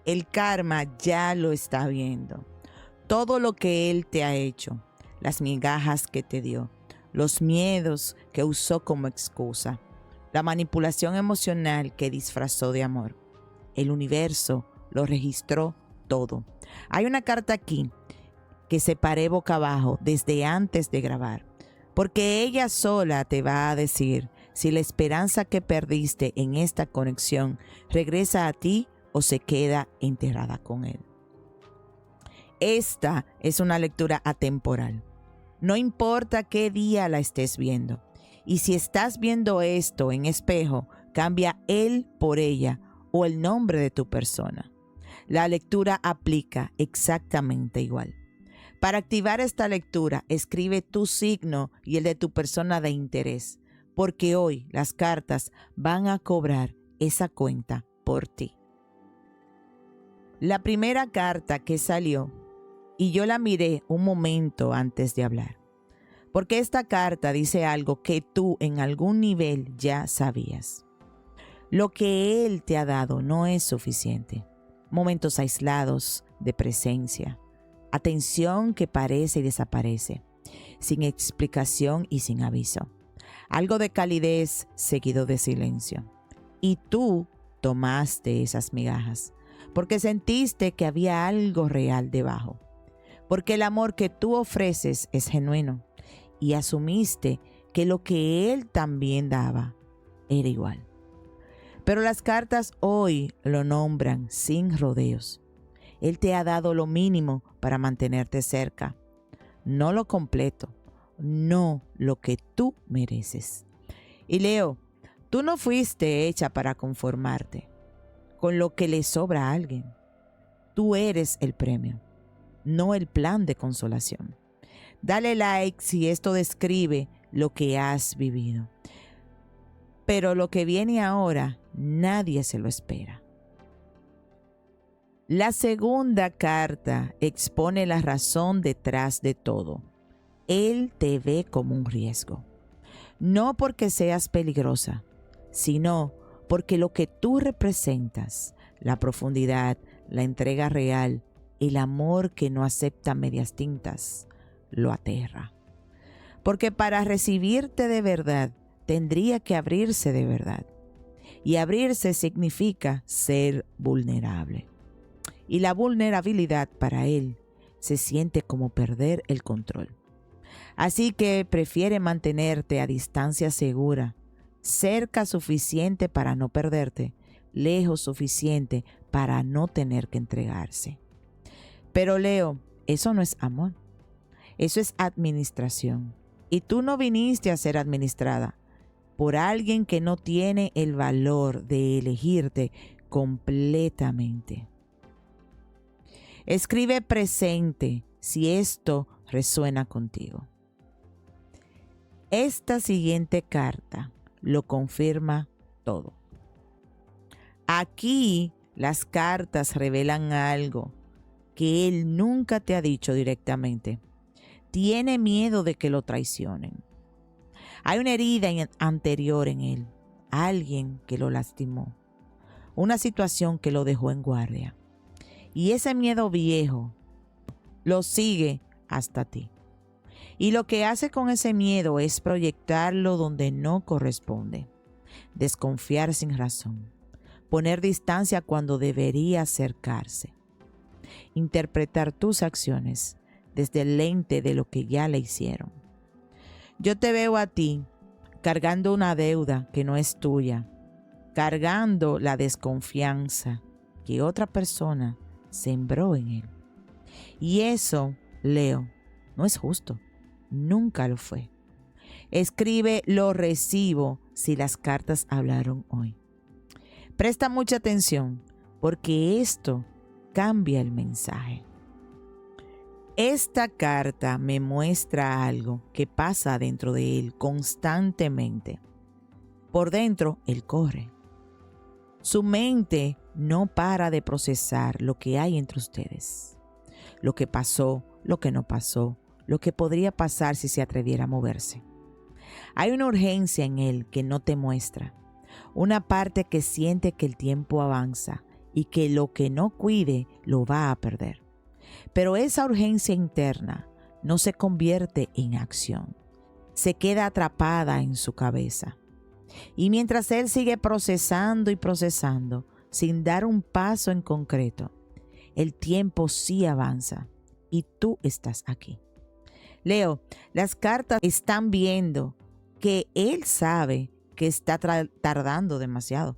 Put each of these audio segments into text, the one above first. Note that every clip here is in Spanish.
El karma ya lo está viendo. Todo lo que él te ha hecho, las migajas que te dio, los miedos que usó como excusa, la manipulación emocional que disfrazó de amor. El universo lo registró todo. Hay una carta aquí que separé boca abajo desde antes de grabar, porque ella sola te va a decir si la esperanza que perdiste en esta conexión regresa a ti o se queda enterrada con él. Esta es una lectura atemporal. No importa qué día la estés viendo. Y si estás viendo esto en espejo, cambia él por ella o el nombre de tu persona. La lectura aplica exactamente igual. Para activar esta lectura, escribe tu signo y el de tu persona de interés, porque hoy las cartas van a cobrar esa cuenta por ti. La primera carta que salió, y yo la miré un momento antes de hablar, porque esta carta dice algo que tú en algún nivel ya sabías. Lo que él te ha dado no es suficiente. Momentos aislados de presencia, atención que parece y desaparece, sin explicación y sin aviso. Algo de calidez seguido de silencio. Y tú tomaste esas migajas, porque sentiste que había algo real debajo. Porque el amor que tú ofreces es genuino y asumiste que lo que él también daba era igual. Pero las cartas hoy lo nombran sin rodeos. Él te ha dado lo mínimo para mantenerte cerca, no lo completo, no lo que tú mereces. Y Leo, tú no fuiste hecha para conformarte con lo que le sobra a alguien. Tú eres el premio, no el plan de consolación. Dale like si esto describe lo que has vivido. Pero lo que viene ahora, nadie se lo espera. La segunda carta expone la razón detrás de todo. Él te ve como un riesgo. No porque seas peligrosa, sino porque lo que tú representas, la profundidad, la entrega real, el amor que no acepta medias tintas, lo aterra. Porque para recibirte de verdad, tendría que abrirse de verdad. Y abrirse significa ser vulnerable. Y la vulnerabilidad para él se siente como perder el control. Así que prefiere mantenerte a distancia segura, cerca suficiente para no perderte, lejos suficiente para no tener que entregarse. Pero Leo, eso no es amor. Eso es administración. Y tú no viniste a ser administrada por alguien que no tiene el valor de elegirte completamente. Escribe presente si esto resuena contigo. Esta siguiente carta lo confirma todo. Aquí las cartas revelan algo que él nunca te ha dicho directamente. Tiene miedo de que lo traicionen. Hay una herida anterior en él, alguien que lo lastimó, una situación que lo dejó en guardia. Y ese miedo viejo lo sigue hasta ti. Y lo que hace con ese miedo es proyectarlo donde no corresponde, desconfiar sin razón, poner distancia cuando debería acercarse, interpretar tus acciones desde el lente de lo que ya le hicieron. Yo te veo a ti cargando una deuda que no es tuya, cargando la desconfianza que otra persona sembró en él. Y eso, Leo, no es justo. Nunca lo fue. Escribe lo recibo si las cartas hablaron hoy. Presta mucha atención porque esto cambia el mensaje. Esta carta me muestra algo que pasa dentro de él constantemente. Por dentro, él corre. Su mente no para de procesar lo que hay entre ustedes. Lo que pasó, lo que no pasó, lo que podría pasar si se atreviera a moverse. Hay una urgencia en él que no te muestra. Una parte que siente que el tiempo avanza y que lo que no cuide lo va a perder. Pero esa urgencia interna no se convierte en acción, se queda atrapada en su cabeza. Y mientras él sigue procesando y procesando, sin dar un paso en concreto, el tiempo sí avanza y tú estás aquí. Leo, las cartas están viendo que él sabe que está tardando demasiado.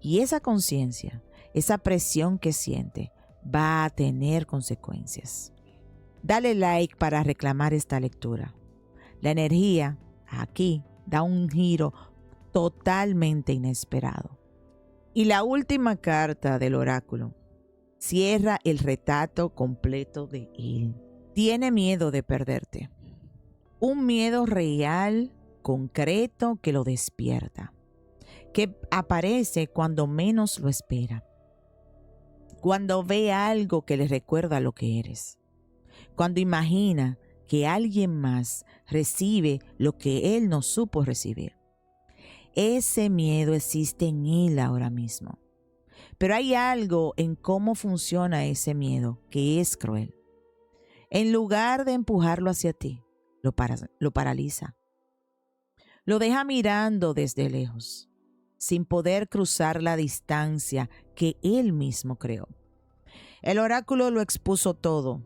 Y esa conciencia, esa presión que siente, va a tener consecuencias. Dale like para reclamar esta lectura. La energía aquí da un giro totalmente inesperado. Y la última carta del oráculo cierra el retrato completo de él. Tiene miedo de perderte. Un miedo real, concreto, que lo despierta, que aparece cuando menos lo espera, cuando ve algo que le recuerda lo que eres, cuando imagina que alguien más recibe lo que él no supo recibir. Ese miedo existe en él ahora mismo. Pero hay algo en cómo funciona ese miedo que es cruel. En lugar de empujarlo hacia ti, lo paraliza. Lo deja mirando desde lejos, sin poder cruzar la distancia que él mismo creó. El oráculo lo expuso todo.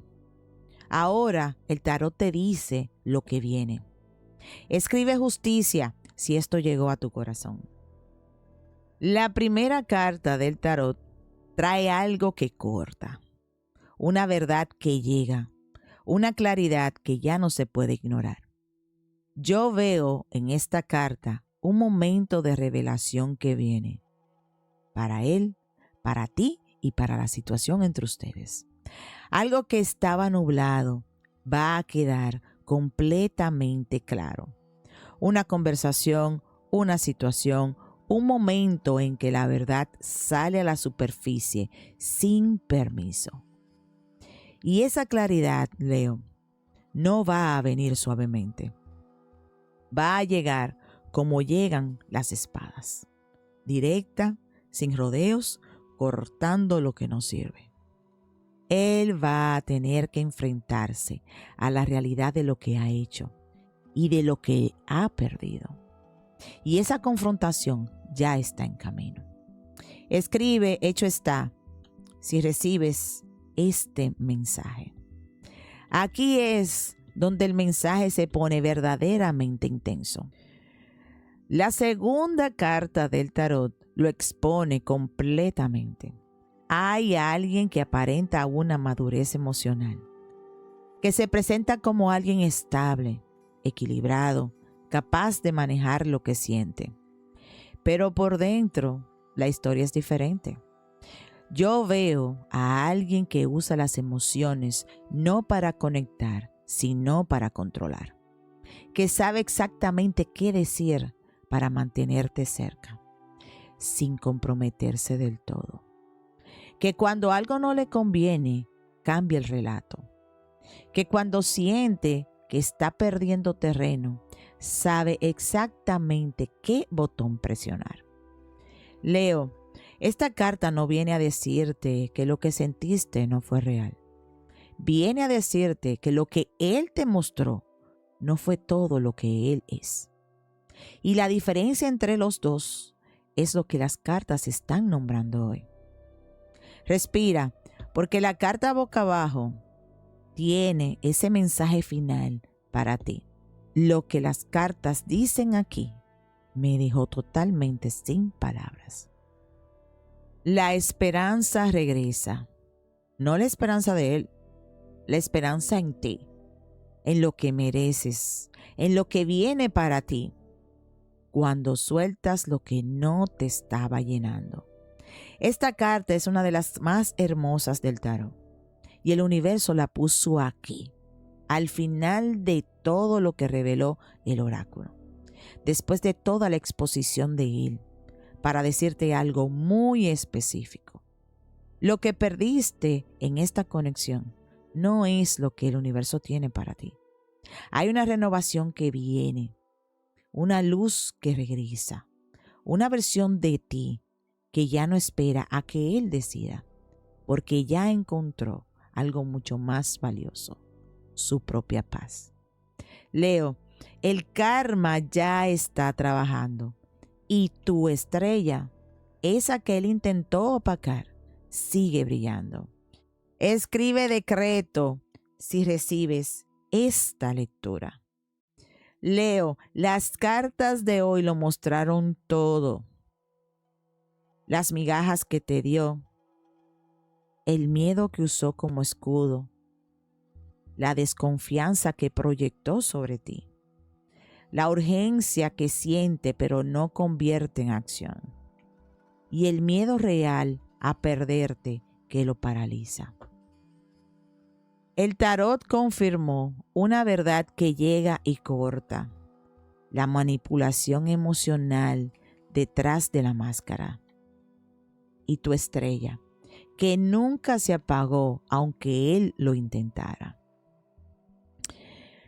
Ahora el tarot te dice lo que viene. Escribe justicia si esto llegó a tu corazón. La primera carta del tarot trae algo que corta, una verdad que llega, una claridad que ya no se puede ignorar. Yo veo en esta carta un momento de revelación que viene para él, para ti y para la situación entre ustedes. Algo que estaba nublado va a quedar completamente claro. Una conversación, una situación, un momento en que la verdad sale a la superficie sin permiso. Y esa claridad, Leo, no va a venir suavemente. Va a llegar como llegan las espadas, directa, sin rodeos, cortando lo que no sirve. Él va a tener que enfrentarse a la realidad de lo que ha hecho y de lo que ha perdido. Y esa confrontación ya está en camino. Escribe, hecho está, si recibes este mensaje. Aquí es donde el mensaje se pone verdaderamente intenso. La segunda carta del tarot lo expone completamente. Hay alguien que aparenta una madurez emocional, que se presenta como alguien estable, equilibrado, capaz de manejar lo que siente. Pero por dentro, la historia es diferente. Yo veo a alguien que usa las emociones no para conectar, sino para controlar. Que sabe exactamente qué decir para mantenerte cerca, sin comprometerse del todo. Que cuando algo no le conviene, cambia el relato. Que cuando siente que está perdiendo terreno, sabe exactamente qué botón presionar. Leo, esta carta no viene a decirte que lo que sentiste no fue real. Viene a decirte que lo que él te mostró no fue todo lo que él es. Y la diferencia entre los dos es lo que las cartas están nombrando hoy. Respira, porque la carta boca abajo tiene ese mensaje final para ti. Lo que las cartas dicen aquí me dejó totalmente sin palabras. La esperanza regresa. No la esperanza de él, la esperanza en ti, en lo que mereces, en lo que viene para ti, cuando sueltas lo que no te estaba llenando. Esta carta es una de las más hermosas del tarot y el universo la puso aquí, al final de todo lo que reveló el oráculo, después de toda la exposición de él, para decirte algo muy específico. Lo que perdiste en esta conexión no es lo que el universo tiene para ti. Hay una renovación que viene, una luz que regresa, una versión de ti que ya no espera a que él decida, porque ya encontró algo mucho más valioso, su propia paz. Leo, el karma ya está trabajando y tu estrella, esa que él intentó opacar, sigue brillando. Escribe decreto si recibes esta lectura. Leo, las cartas de hoy lo mostraron todo. Las migajas que te dio, el miedo que usó como escudo, la desconfianza que proyectó sobre ti, la urgencia que siente pero no convierte en acción, y el miedo real a perderte que lo paraliza. El tarot confirmó una verdad que llega y corta, la manipulación emocional detrás de la máscara. Y tu estrella, que nunca se apagó aunque él lo intentara.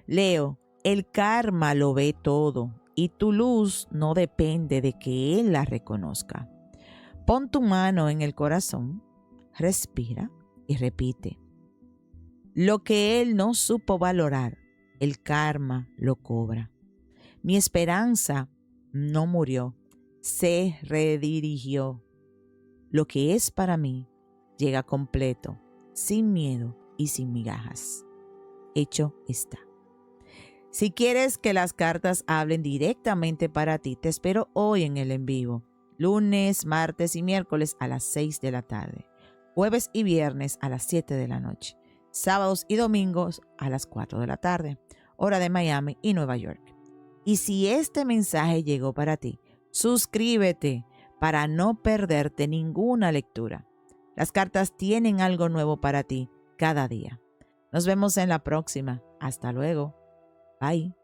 Leo, el karma lo ve todo y tu luz no depende de que él la reconozca. Pon tu mano en el corazón, respira y repite. Lo que él no supo valorar, el karma lo cobra. Mi esperanza no murió, se redirigió. Lo que es para mí llega completo, sin miedo y sin migajas. Hecho está. Si quieres que las cartas hablen directamente para ti, te espero hoy en el en vivo. Lunes, martes y miércoles a las 6 de la tarde. Jueves y viernes a las 7 de la noche. Sábados y domingos a las 4 de la tarde. Hora de Miami y Nueva York. Y si este mensaje llegó para ti, suscríbete para no perderte ninguna lectura. Las cartas tienen algo nuevo para ti cada día. Nos vemos en la próxima. Hasta luego. Bye.